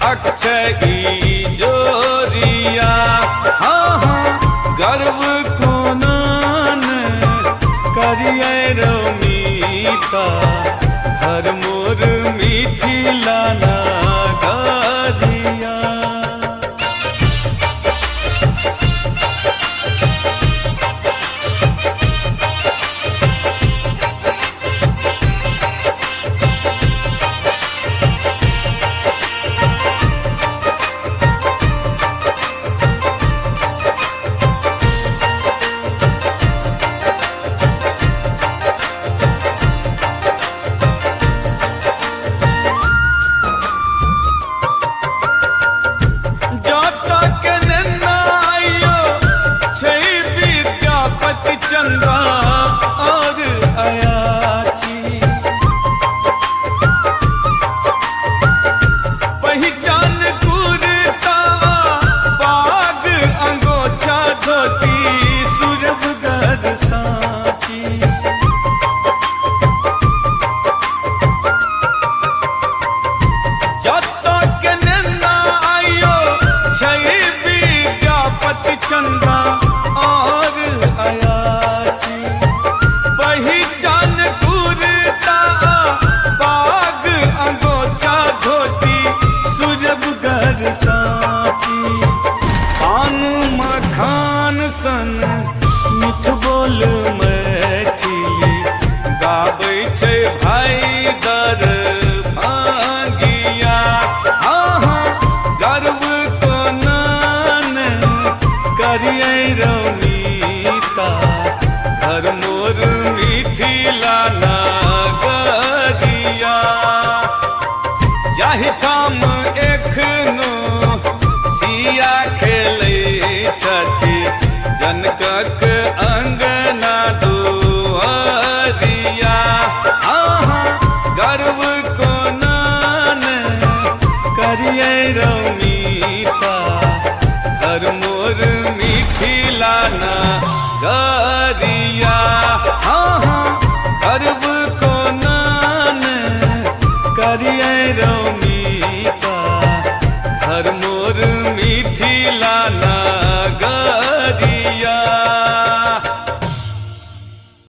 अक्षय जोरिया। हाँ हाँ गर्व को नान करिए रमीता हर मोर मिथिला नगरिया। चंद्रा और अयाची पहचान कुर्ता बाग अंगोछा धोती सुरभगर साची। जतो के नैना आयो छई विद्यापति चंद्रा और अया पहचान कुर्ता बाग अंगोछा धोती सुरभगर साची। पान मखान सन मीठ बोल मैथिली गाबै छै भाई दर भांगिया। हाँ हाँ गर्व को नान करिए रमीता हर मोर मिथिला नगरिया। जाहि ठाम एखनो सिया खेलै छथि जन